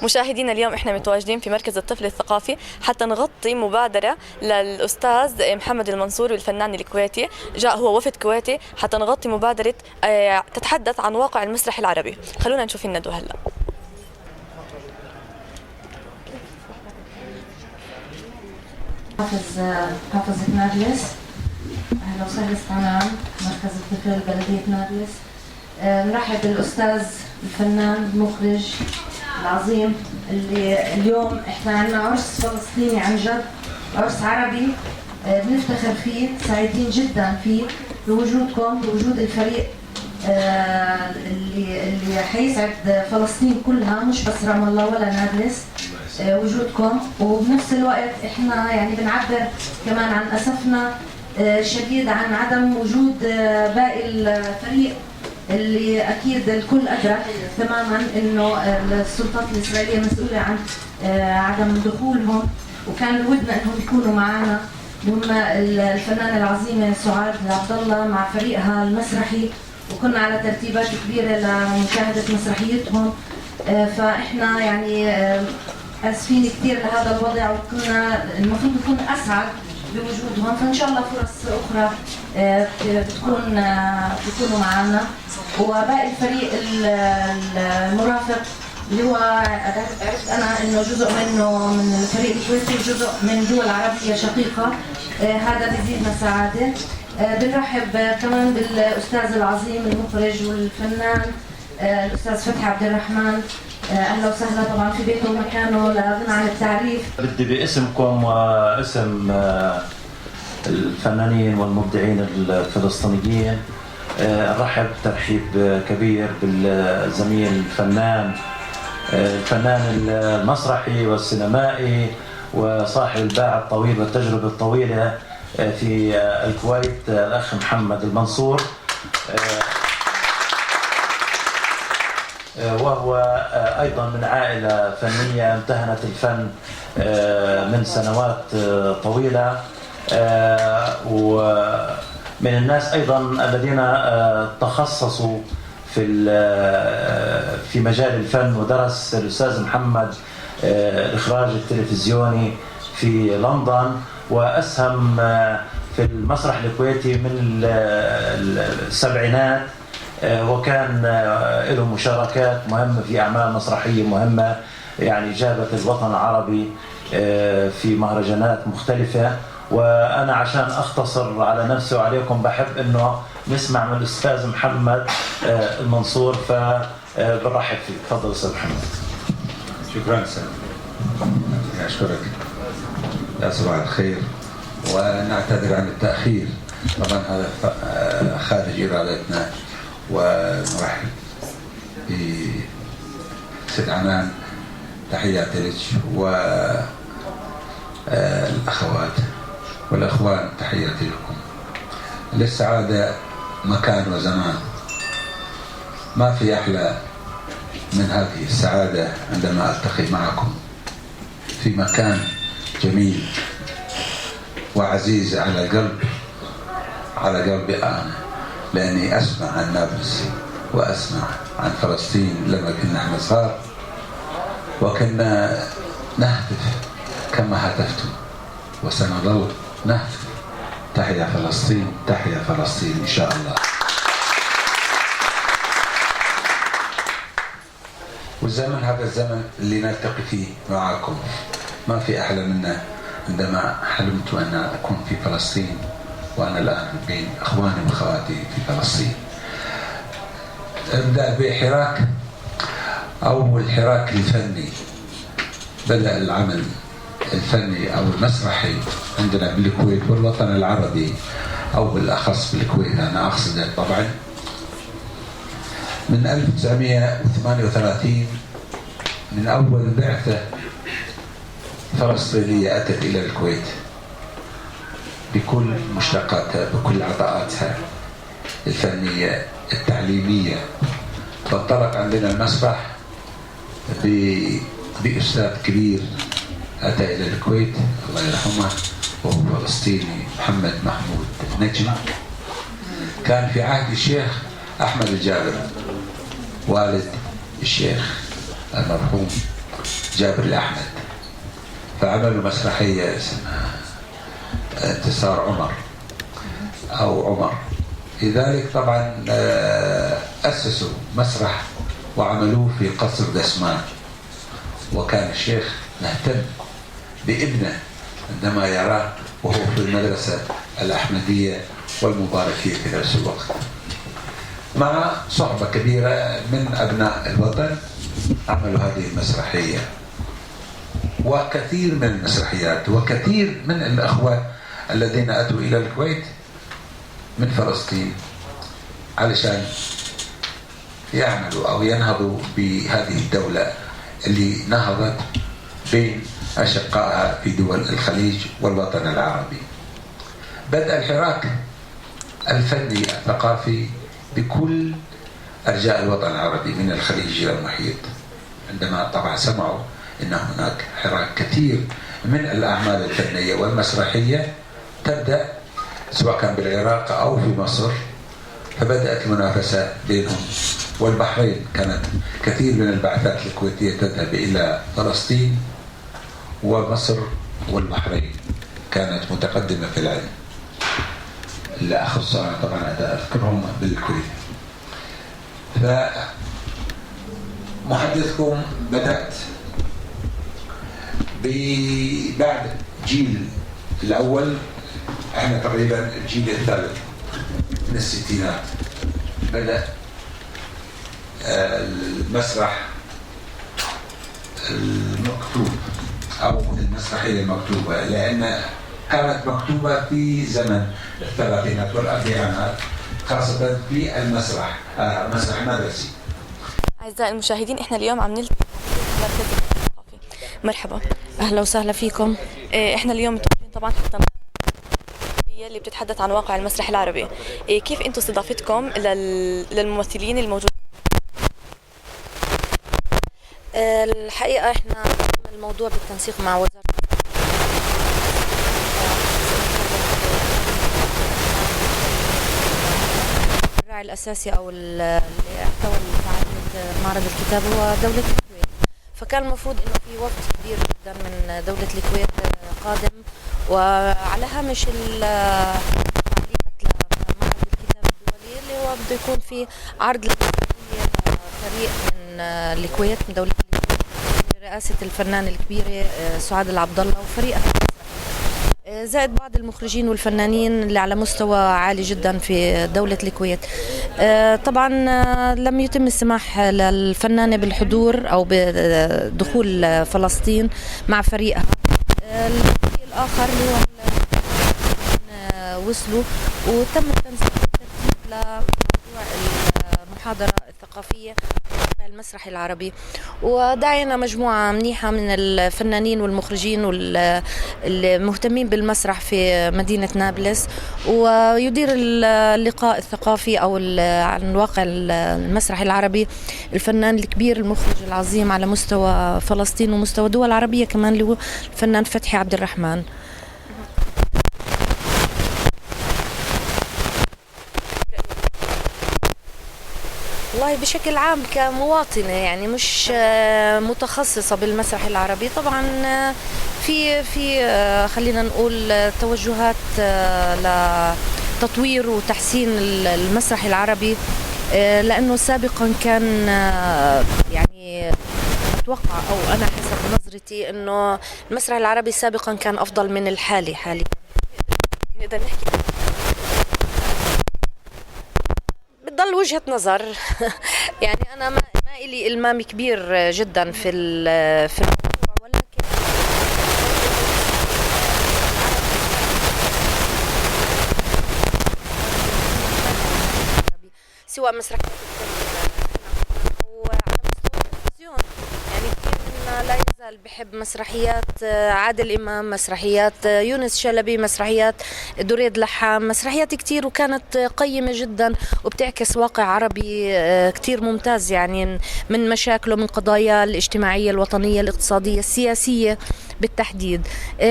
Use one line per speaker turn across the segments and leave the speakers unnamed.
مشاهدينا اليوم احنا متواجدين في مركز الطفل الثقافي حتى نغطي مبادرة للأستاذ محمد المنصور الفنان الكويتي. جاء هو وفد كويتي حتى نغطي مبادرة تتحدث عن واقع المسرح العربي. خلونا نشوف الندوة هلا.
حافظة نابلس، أهلا وسهلا استمعنا مركز الطفل بلدية نابلس. نرحب بالأستاذ الفنان المخرج العظيم اللي اليوم احنا عندنا عرس فلسطيني عن جد، عرس عربي بنفتخر فيه، سعيدين جدا فيه بوجودكم، بوجود الفريق اللي حيسعد فلسطين كلها، مش بس رام الله ولا نابلس. وجودكم، وبنفس الوقت احنا يعني بنعبر كمان عن اسفنا شديد عن عدم وجود باقي الفريق اللي اكيد الكل ادرك تماما انه السلطات الاسرائيليه مسؤوله عن عدم دخولهم، وكان بودنا انهم يكونوا معنا، هم الفنانه العظيمه سعاد عبد الله مع فريقها المسرحي، وكنا على ترتيبات كبيره لمشاهده مسرحيتهم. فاحنا يعني اسفين كثير لهذا الوضع، وكنا المفروض نكون اسعد بوجودهم، فان شاء الله فرص اخرى بتكونوا معنا. وباقي الفريق المرافق اللي هو عرفت انا انه جزء منه من الفريق الكويتي وجزء من دول عربيه شقيقه، هذا بيزيدنا سعاده. بنرحب كمان بالاستاذ العظيم المخرج والفنان الاستاذ فتحي عبد الرحمن، اهلا وسهلا طبعا في بيته ومكانه لا غنى عن التعريف.
بدي باسمكم واسم الفنانين والمبدعين الفلسطينيين نرحب ترحيب كبير بالزميل الفنان المسرحي والسينمائي وصاحب الباع الطويل والتجربة الطويلة في الكويت، الأخ محمد المنصور، وهو أيضا من عائلة فنية امتهنت الفن من سنوات طويلة، ومن الناس أيضا الذين تخصصوا في مجال الفن، ودرس الأستاذ محمد الإخراج التلفزيوني في لندن، وأسهم في المسرح الكويتي من السبعينات، وكان له مشاركات مهمة في أعمال مسرحية مهمة يعني جابت الوطن العربي في مهرجانات مختلفة. وأنا عشان أختصر على نفسي وعليكم بحب إنه نسمع من الأستاذ محمد المنصور، فبنرحب فيه. تفضل أستاذ محمد.
شكرا سيد، أشكرك يا صباح الخير، ونعتذر عن التأخير، طبعا هذا خارج إرادتنا. ونرحب بست عنان، تحياتي لك، والأخوات والأخوان تحياتي لكم. للسعادة مكان وزمان، ما في أحلى من هذه السعادة عندما ألتقي معكم في مكان جميل وعزيز على قلبي أنا، لأني أسمع عن نابلس وأسمع عن فلسطين لما كنا احنا صغار، وكنا نهتف كما هتفتم، وسنظل نهتف تحيا فلسطين، تحيا فلسطين إن شاء الله. والزمن هذا الزمن اللي نلتقي فيه معكم، ما في أحلى منه. عندما حلمت أن أكون في فلسطين، وأنا الآن بين أخواني وأخواتي في فلسطين. أبدأ بحراك، أول حراك الفني. بدأ العمل الفني أو المسرحي عندنا بالكويت والوطن العربي، أو بالأخص بالكويت أنا أقصد طبعا، من 1938، من أول بعثة فلسطينية أتت إلى الكويت بكل مشتقاتها، بكل عطاءاتها الفنية التعليمية. فانطلق عندنا المسرح بأستاذ كبير أتى إلى الكويت الله يرحمه، وهو فلسطيني، محمد محمود نجم. كان في عهد الشيخ أحمد الجابر والد الشيخ المرحوم جابر الأحمد، فعملوا مسرحية اسمها انتصار عمر أو عمر. لذلك طبعا أسسوا مسرح وعملوه في قصر دسمان، وكان الشيخ مهتم بابنه عندما يراه وهو في المدرسة الأحمدية والمباركية في نفس الوقت، مع صحبة كبيرة من أبناء الوطن عملوا هذه المسرحية وكثير من المسرحيات. وكثير من الأخوة الذين أتوا إلى الكويت من فلسطين علشان يعملوا أو ينهضوا بهذه الدولة اللي نهضت بين أشقائها في دول الخليج والوطن العربي. بدأ الحراك الفني الثقافي بكل أرجاء الوطن العربي من الخليج إلى المحيط، عندما طبعا سمعوا أن هناك حراك كثير من الأعمال الفنية والمسرحية تبدأ سواء كان بالعراق أو في مصر، فبدأت المنافسة بينهم. والبحرين كانت كثير من البعثات الكويتية تذهب إلى فلسطين، ومصر والبحرين كانت متقدمة في العلم. لا أخص أنا طبعا أذكرهم بالكويت. فمحدثكم بدأت بعد جيل الأول، احنا تقريبا الجيل الثالث من الستينات بدأ المسرح المكتوب أو المسرحية المكتوبة، لأن كانت مكتوبة في زمن الثلاثينات والأربعينات، خاصة في المسرح مسرح مدرسي.
أعزائي المشاهدين، إحنا اليوم عم نلتقي في مركز الثقافي. مرحبا، أهلا وسهلا فيكم. إحنا اليوم متواجدين طبعا حتى اللي بتتحدث عن واقع المسرح العربي. كيف أنتم استضافتكم للممثلين الموجودين؟
الحقيقة إحنا الموضوع بالتنسيق مع وزارة الراعي الأساسي أو اللي احتوى فعالية معرض الكتاب هو دولة الكويت، فكان المفروض إنه في وفد كبير جدا من دولة الكويت قادم، وعلى هامش فعالية معرض الكتاب الدولي اللي هو بده يكون في عرض فريق من الكويت، من دولة الكويت برئاسة الفنان الكبيرة سعاد العبد الله وفريقها، زائد بعض المخرجين والفنانين اللي على مستوى عالي جدا في دولة الكويت. طبعا لم يتم السماح للفنانة بالحضور أو بدخول فلسطين مع فريقها. الفريق الآخر اللي هو وصلوا وتم التنسيق بالترتيب لموضوع المحاضرة الثقافية على المسرح العربي، ودعينا مجموعة منيحة من الفنانين والمخرجين والمهتمين بالمسرح في مدينة نابلس، ويدير اللقاء الثقافي أو عن واقع المسرح العربي الفنان الكبير المخرج العظيم على مستوى فلسطين ومستوى دول عربية كمان، اللي هو الفنان فتحي عبد الرحمن. والله بشكل عام كمواطنة يعني مش متخصصة بالمسرح العربي، طبعا في خلينا نقول توجهات لتطوير وتحسين المسرح العربي، لأنه سابقا كان يعني أتوقع أو أنا حسب نظرتي إنه المسرح العربي سابقا كان أفضل من الحالي حاليا.
نقدر نحكي
بتضل وجهة نظر يعني أنا ما إلي إلمام كبير جدا في الموضوع، ولكن سواء مسرح أو على مستوى التلفزيون، يعني كثير منا لا يزال بحب مسرحيات عادل إمام، مسرحيات يونس شلبي، مسرحيات دريد لحام، مسرحيات كتير وكانت قيمة جدا وبتعكس واقع عربي كتير ممتاز، يعني من مشاكله، من قضايا الاجتماعية الوطنية الاقتصادية السياسية، بالتحديد.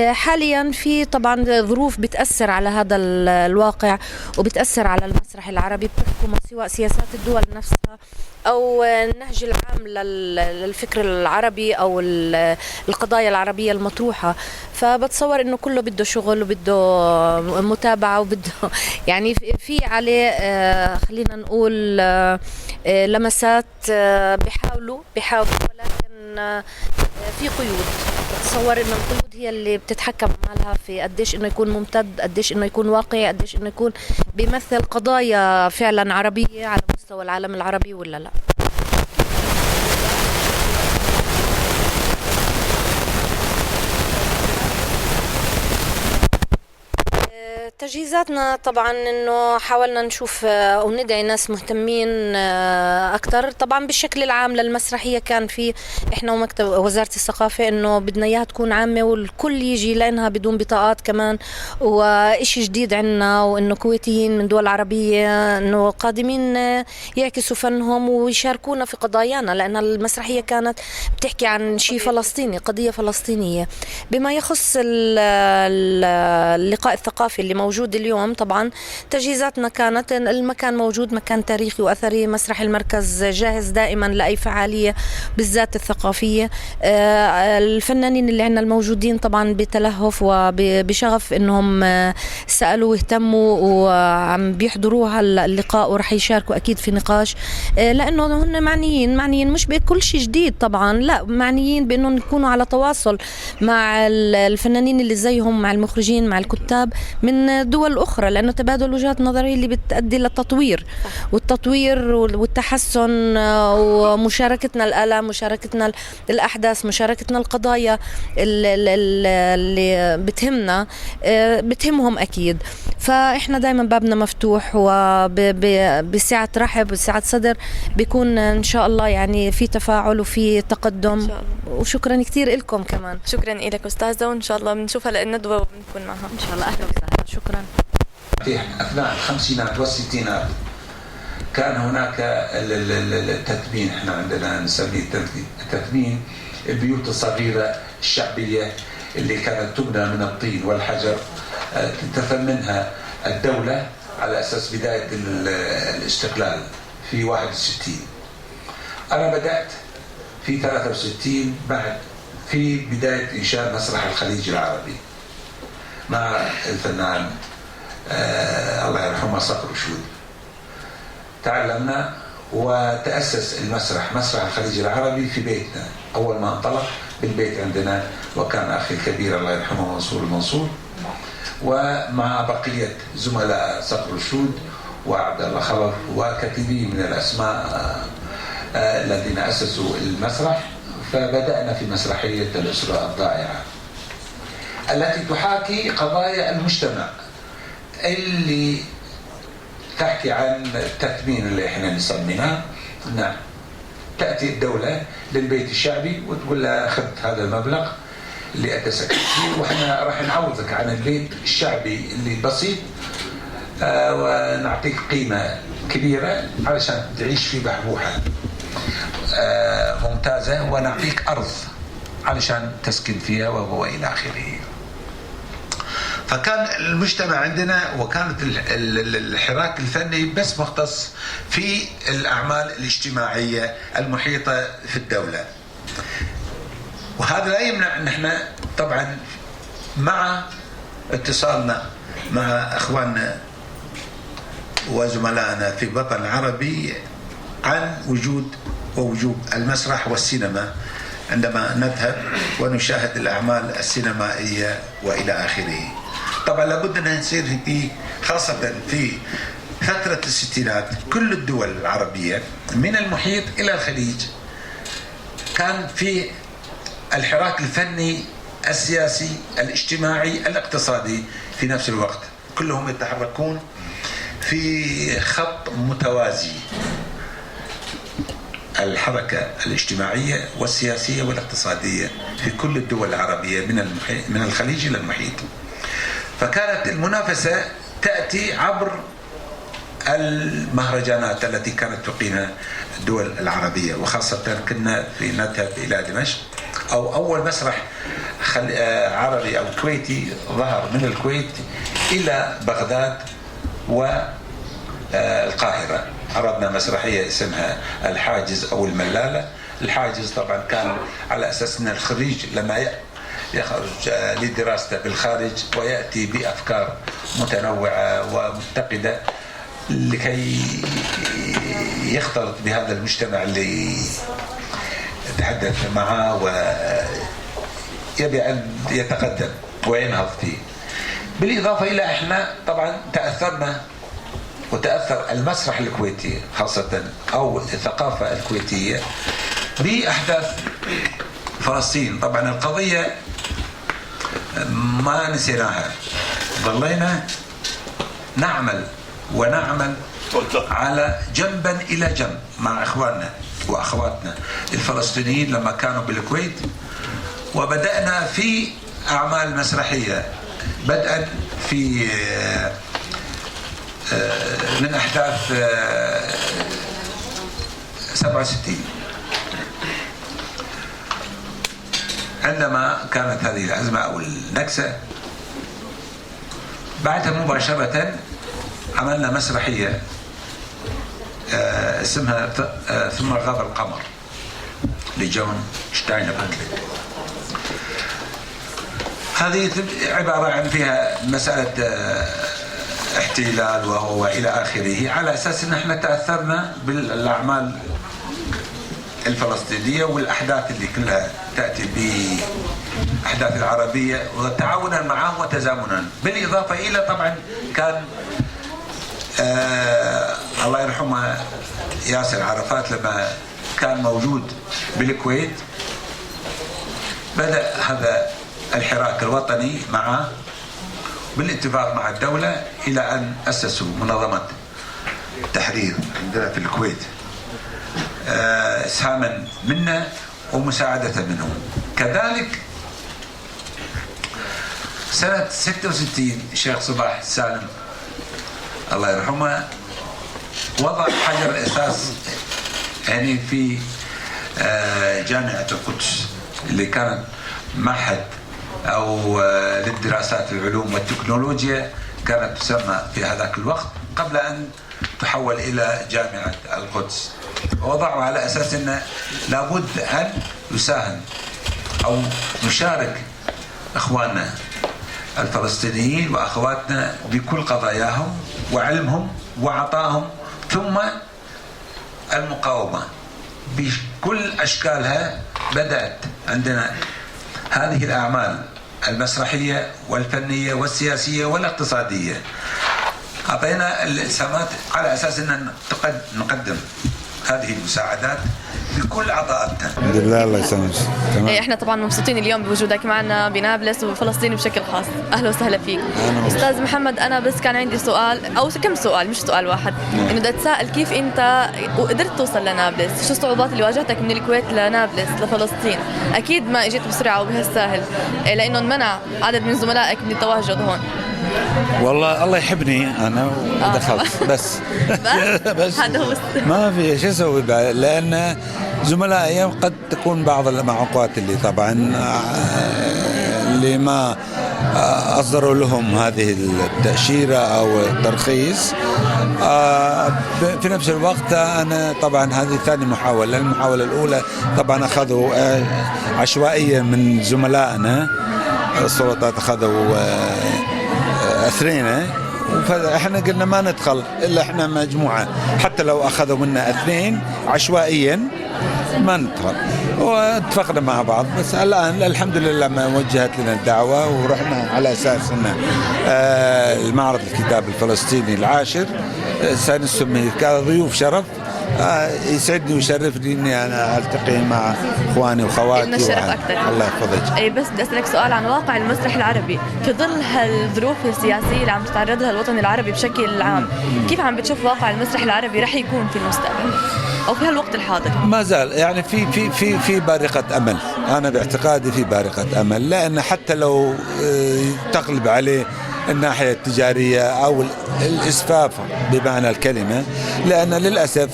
حاليا في طبعا ظروف بتأثر على هذا الواقع وبتأثر على المسرح العربي، بتحكم سواء سياسات الدول نفسها أو النهج العام للفكر العربي أو القضايا العربية المطروحة. فبتصور إنه كله بده شغل وبده متابعة وبده يعني في عليه خلينا نقول لمسات، بيحاولوا ولكن في قيود. بتصور إنه القيود هي اللي بتتحكم عمالها في قديش إنه يكون ممتد، قديش إنه يكون واقعي، قديش إنه يكون بيمثل قضايا فعلا عربية على مستوى العالم العربي ولا لا. تجهيزاتنا طبعا انه حاولنا نشوف او ندعي ناس مهتمين اكثر. طبعا بالشكل العام للمسرحيه كان في احنا ومكتب وزاره الثقافه انه بدنا اياها تكون عامه والكل يجي لانها بدون بطاقات كمان، وإشي جديد عنا وانه كويتيين من دول عربيه انه قادمين يعكسوا فنهم ويشاركونا في قضايانا، لان المسرحيه كانت بتحكي عن شيء فلسطيني، قضيه فلسطينيه. بما يخص اللقاء الثقافي اللي موجود اليوم، طبعا تجهيزاتنا كانت المكان موجود، مكان تاريخي وأثري، مسرح المركز جاهز دائما لأي فعالية بالذات الثقافية. الفنانين اللي عندنا الموجودين طبعا بتلهف وبشغف انهم سألوا واهتموا وعم بيحضروا هاللقاء ورح يشاركوا اكيد في نقاش، لانه هن معنيين مش بكل شيء جديد طبعا، لا معنيين بانهم يكونوا على تواصل مع الفنانين اللي زيهم، مع المخرجين، مع الكتاب من دول أخرى، لأنه تبادل وجهات نظرية اللي بتؤدي للتطوير والتحسن ومشاركتنا الآلام، مشاركتنا الأحداث، مشاركتنا القضايا اللي بتهمنا بتهمهم أكيد. فإحنا دائما بابنا مفتوح وبسعة رحب وبسعة صدر بيكون إن شاء الله يعني في تفاعل وفي تقدم. وشكرا كثير لكم كمان.
شكرا لك أستاذة، وإن شاء الله بنشوفها للندوة وبنكون معها
إن شاء الله. أهلا وسهلا. شكرا.
في أثناء الخمسينات والستينات كان هناك التثمين، احنا عندنا نسميه التثمين، البيوت الصغيرة الشعبية اللي كانت تبنى من الطين والحجر، تثمنها الدولة على أساس بداية الاستقلال في 61. أنا بدأت في 63 بعد في بداية إنشاء مسرح الخليج العربي مع الفنان الله يرحمه صقر رشود. تعلمنا وتأسس مسرح الخليج العربي في بيتنا. أول ما انطلق بالبيت عندنا، وكان أخي الكبير الله يرحمه منصور المنصور، ومع بقية زملاء صقر رشود وعبد الله خلف وكثيرين من الأسماء الذين أسسوا المسرح. فبدأنا في مسرحية الأسرة الضائعة التي تحاكي قضايا المجتمع، اللي تحكي عن التثمين اللي احنا نسميها. نعم، تأتي الدولة للبيت الشعبي وتقول له أخذت هذا المبلغ اللي أتسكت فيه، وإحنا راح نعوضك عن البيت الشعبي اللي بسيط، ونعطيك قيمة كبيرة علشان تعيش في بحبوحة ممتازة، ونعطيك أرض علشان تسكن فيها وإلى آخره. فكان المجتمع عندنا، وكانت الحراك الفني بس مختص في الأعمال الاجتماعية المحيطة في الدولة. وهذا لا يمنع أن احنا طبعا مع اتصالنا مع أخواننا وزملائنا في الوطن العربي عن وجوب المسرح والسينما عندما نذهب ونشاهد الأعمال السينمائية وإلى آخره. طبعا لابد أن نصير في، خاصة في فترة الستينات، كل الدول العربية من المحيط إلى الخليج كان في الحراك الفني السياسي الاجتماعي الاقتصادي في نفس الوقت، كلهم يتحركون في خط متوازي. الحركة الاجتماعية والسياسية والاقتصادية في كل الدول العربية من الخليج إلى المحيط. فكانت المنافسة تأتي عبر المهرجانات التي كانت تقيمها الدول العربية، وخاصة كنا نذهب إلى دمشق أو أول مسرح عربي أو كويتي ظهر من الكويت إلى بغداد والقاهرة. عرضنا مسرحية اسمها الحاجز أو الملالة. الحاجز طبعا كان على أساس أن الخريج لما يخرج لدراسته بالخارج ويأتي بأفكار متنوعة ومتقدة لكي يختلط بهذا المجتمع اللي يتحدث معه ويبي أن يتقدم وينهض فيه. بالإضافة إلى إحنا طبعا تأثرنا وتأثر المسرح الكويتي خاصة أو الثقافة الكويتية بأحداث فلسطين. طبعا القضية ما نسيناها، ظلينا نعمل على جنبا إلى جنب مع إخواننا وأخواتنا الفلسطينيين لما كانوا بالكويت، وبدأنا في أعمال مسرحية بدءا في من أحداث 67 عندما كانت هذه الأزمة أو النكسة. بعدها مباشرة عملنا مسرحية اسمها ثم غاب القمر لجون شتاينر. هذه عبارة عن فيها مسألة احتلال وإلى آخره، على أساس أن احنا تأثرنا بالأعمال الفلسطينية والأحداث اللي كلها تأتي بأحداث العربية وتعاونا معهم وتزامنا. بالإضافة إلى طبعا كان الله يرحمه ياسر عرفات لما كان موجود بالكويت بدأ هذا الحراك الوطني معه بالاتفاق مع الدولة إلى أن أسسوا منظمة التحرير عندنا في الكويت إسهاما منا ومساعدة منهم. كذلك سنة 66 الشيخ صباح سالم الله يرحمه وضع حجر الأساس يعني في جامعة القدس اللي كانت معهد أو للدراسات العلوم والتكنولوجيا، كانت تسمى في هذاك الوقت قبل أن تحول إلى جامعة القدس. ووضعوا على أساس أنه لابد أن يساهم أو نشارك إخواننا الفلسطينيين وأخواتنا بكل قضاياهم وعلمهم وعطائهم، ثم المقاومة بكل أشكالها. بدأت عندنا هذه الأعمال المسرحية والفنية والسياسية والاقتصادية، أعطينا الإلزامات على أساس أن نقدم هذه المساعدات بكل عطاءاتنا.
الحمد لله الله يسلمك.
احنا طبعا مبسوطين اليوم بوجودك معنا بنابلس وفلسطين بشكل خاص. اهلا وسهلا فيك استاذ محمد. انا بس كان عندي سؤال او كم سؤال مش سؤال واحد، انه بدي اتساءل كيف انت قدرت توصل لنابلس؟ شو الصعوبات اللي واجهتك من الكويت لنابلس لفلسطين؟ اكيد ما اجيت بسرعه وبهالساهل لانه منع عدد من زملائك من التواجد هون.
والله الله يحبني انا ودخلت بس
هذا هو
ما في شو اسوي لان زملائي قد تكون بعض المعوقات اللي طبعا اللي ما اصدروا لهم هذه التأشيرة او الترخيص. في نفس الوقت انا طبعا هذه ثاني محاولة. المحاولة الاولى طبعا اخذوا عشوائيا من زملائنا السلطات، اخذوا اثنين، فاحنا قلنا ما ندخل الا احنا مجموعه، حتى لو اخذوا منا اثنين عشوائيا ما ندخل. واتفقنا مع بعض. بس الان الحمد لله ما وجهت لنا الدعوه ورحنا على اساس ان المعرض الكتاب الفلسطيني العاشر سنسمي كضيوف شرف. يسعدني ويشرفني اني انا التقي مع اخواني واخواتي.
لنا الشرف اكثر.
الله يحفظك.
اي بس بدي اسالك سؤال عن واقع المسرح العربي في ظل هالظروف السياسيه اللي عم تتعرض لها الوطن العربي بشكل عام، كيف عم بتشوف واقع المسرح العربي رح يكون في المستقبل او في هالوقت الحاضر؟
ما زال يعني في بارقه امل. انا باعتقادي في بارقه امل، لان حتى لو تغلب عليه الناحية التجارية أو الإسفاف بمعنى الكلمة، لأن للأسف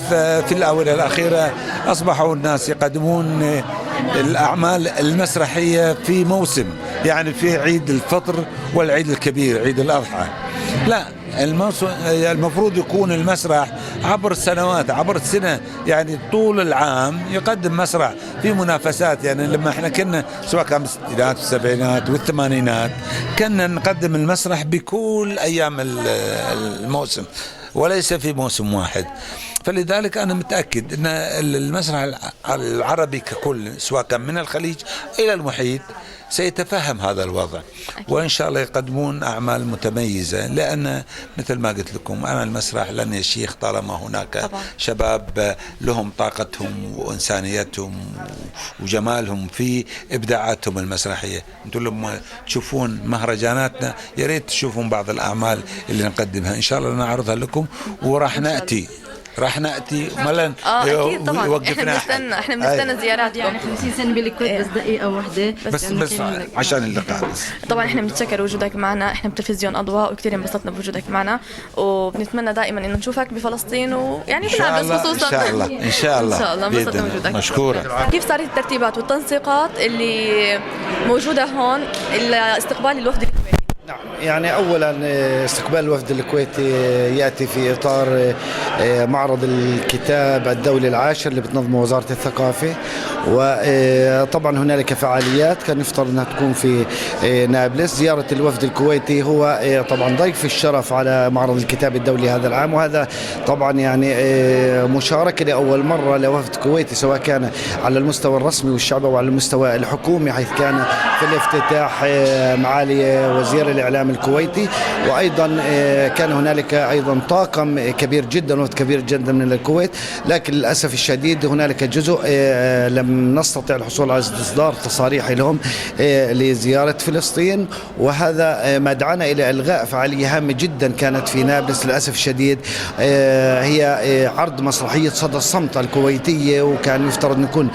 في الآونة الأخيرة أصبحوا الناس يقدمون الأعمال المسرحية في موسم، يعني في عيد الفطر والعيد الكبير عيد الأضحى. لا، المفروض يكون المسرح عبر السنوات، عبر السنة، يعني طول العام يقدم مسرح في منافسات. يعني لما احنا كنا سواء كان بالستينات والسبعينات والثمانينات كنا نقدم المسرح بكل أيام الموسم وليس في موسم واحد. فلذلك أنا متأكد أن المسرح العربي ككل سواء كان من الخليج إلى المحيط سيتفهم هذا الوضع، وإن شاء الله يقدمون أعمال متميزة، لأن مثل ما قلت لكم أنا المسرح لن يشيخ طالما هناك طبعا شباب لهم طاقتهم وإنسانيتهم وجمالهم في إبداعاتهم المسرحية. أنتم لما تشوفون مهرجاناتنا يا ريت تشوفون بعض الأعمال اللي نقدمها، إن شاء الله نعرضها لكم وراح نأتي ملن
اكيد طبعا.
يوقفنا.
احنا بنستنى زياراتكم.
يعني 50 سنه بالكويت بس دقيقه واحده
بس عشان اللقاء.
طبعا احنا بنتشكر وجودك معنا، احنا بتلفزيون اضواء وكثير انبسطنا بوجودك معنا، وبنتمنى دائما انه نشوفك بفلسطين ويعني بنعرس خصوصا.
ان شاء الله ان شاء الله
ان شاء الله انبسطنا بوجودك.
مشكورة.
كيف صارت الترتيبات والتنسيقات اللي موجوده هون لاستقبال الوفد الكويتي؟
نعم، يعني أولا استقبال الوفد الكويتي يأتي في إطار معرض الكتاب الدولي العاشر اللي بتنظمه وزارة الثقافة، وطبعا هنالك فعاليات كان يفترض أنها تكون في نابلس. زيارة الوفد الكويتي هو طبعا ضيف الشرف على معرض الكتاب الدولي هذا العام، وهذا طبعا يعني مشاركة لأول مرة لوفد كويتي سواء كان على المستوى الرسمي والشعبي أو على المستوى الحكومي، حيث كان في الافتتاح معالي وزير الإعلام الكويتي، وأيضا كان هنالك أيضا طاقم كبير جدا، وفد كبير جدا من الكويت. لكن للأسف الشديد هنالك جزء لم نستطع الحصول على إصدار تصاريح لهم لزيارة فلسطين، وهذا ما دعانا إلى إلغاء فعالية هامة جدا كانت في نابلس للأسف الشديد، هي عرض مسرحية صدى الصمت الكويتية، وكان يفترض نكون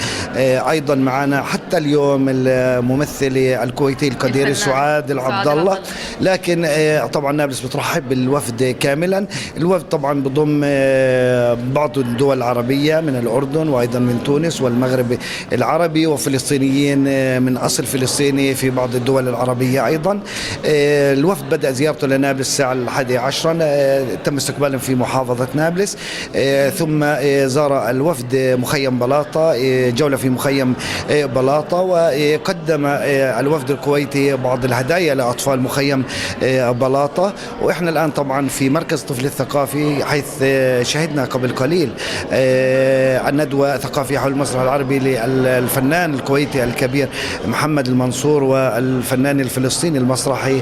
أيضا معنا حتى اليوم الممثلة الكويتية القديرة سعاد العبد الله. لكن طبعا نابلس بترحب بالوفد كاملا. الوفد طبعا بضم بعض الدول العربية من الأردن وأيضا من تونس والمغرب العربي، وفلسطينيين من أصل فلسطيني في بعض الدول العربية أيضا. الوفد بدأ زيارته لنابلس الساعة 11، تم استقبالهم في محافظة نابلس، ثم زار الوفد مخيم بلاطة، جولة في مخيم بلاطة، وقدم الوفد الكويتي بعض الهدايا لأطفال مخيم بلاطة. وإحنا الآن طبعا في مركز طفل الثقافي، حيث شهدنا قبل قليل الندوة الثقافية حول المسرح العربي للفنان الكويتي الكبير محمد المنصور والفنان الفلسطيني المسرحي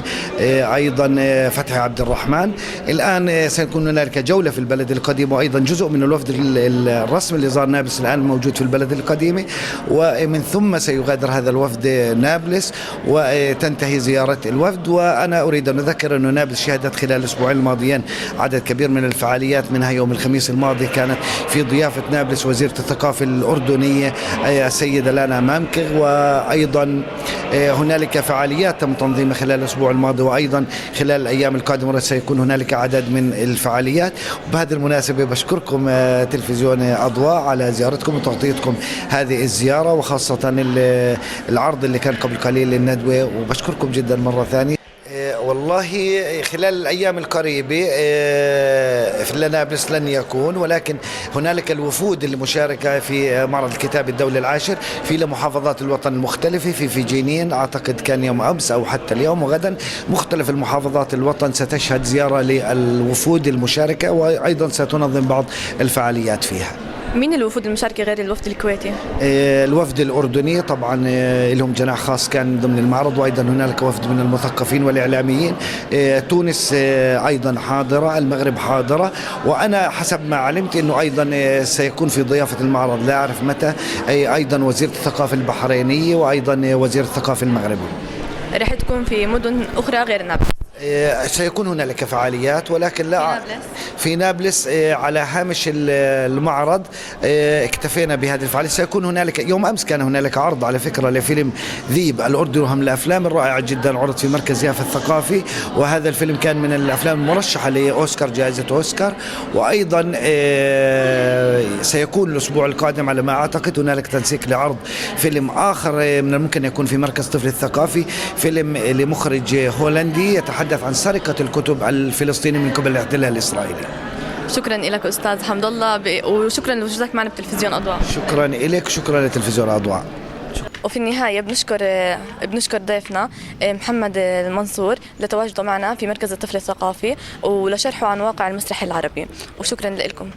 أيضا فتحي عبد الرحمن. الآن سيكون هنالك جولة في البلد القديم، وأيضا جزء من الوفد الرسمي اللي زار نابلس الآن موجود في البلد القديمة، ومن ثم سيغادر هذا الوفد نابلس وتنتهي زيارة الوفد. وأنا أريد أن أذكر أن نابلس شهدت خلال الأسبوعين الماضيين عدد كبير من الفعاليات، منها يوم الخميس الماضي كانت في ضيافة نابلس وزيرة الثقافة الأردنية السيدة لانا مامكغ، وأيضا هنالك فعاليات تم تنظيمها خلال الأسبوع الماضي، وأيضا خلال الأيام القادمة سيكون هنالك عدد من الفعاليات. وبهذه المناسبة بشكركم تلفزيون أضواء على زيارتكم وتغطيتكم هذه الزيارة، وخاصة العرض اللي كان قبل قليل للندوة، وبشكركم جدا مرة ثانية. والله خلال الأيام القريبة في نابلس لن يكون، ولكن هنالك الوفود المشاركة في معرض الكتاب الدولي العاشر في محافظات الوطن المختلفة. في جنين أعتقد كان يوم أمس أو حتى اليوم، وغدا مختلف المحافظات الوطن ستشهد زيارة للوفود المشاركة، وأيضا ستنظم بعض الفعاليات فيها.
مين الوفود المشاركة غير الوفد الكويتي؟
الوفد الأردني طبعا لهم جناح خاص كان ضمن المعرض، وأيضا هنالك وفد من المثقفين والإعلاميين. تونس أيضا حاضرة، المغرب حاضرة، وأنا حسب ما علمت أنه أيضا سيكون في ضيافة المعرض لا أعرف متى أيضا وزيرة الثقافة البحرينية وأيضا وزير الثقافة المغربي.
رح تكون في مدن أخرى غير نابلس؟
سيكون هنالك فعاليات، ولكن لا في نابلس على هامش المعرض اكتفينا بهذه الفعالية. سيكون هنالك يوم أمس كان هنالك عرض على فكرة لفيلم ذيب الأردن وهم الأفلام الرائعة جدا، عرض في مركز يافا الثقافي، وهذا الفيلم كان من الأفلام المرشحة لأوسكار، جائزة أوسكار. وأيضا سيكون الأسبوع القادم على ما أعتقد هنالك تنسيق لعرض فيلم آخر من الممكن يكون في مركز طفل الثقافي، فيلم لمخرج هولندي يتحدث عن سرقة الكتب الفلسطينية من قبل الاحتلال الإسرائيلي.
شكرا لك أستاذ حمد الله، وشكرا لوجودك معنا بتلفزيون أضواء.
شكرا لك، شكرا لتلفزيون أضواء.
وفي النهاية بنشكر ضيفنا محمد المنصور لتواجده معنا في مركز الطفل الثقافي ولشرحه عن واقع المسرح العربي، وشكرا لكم.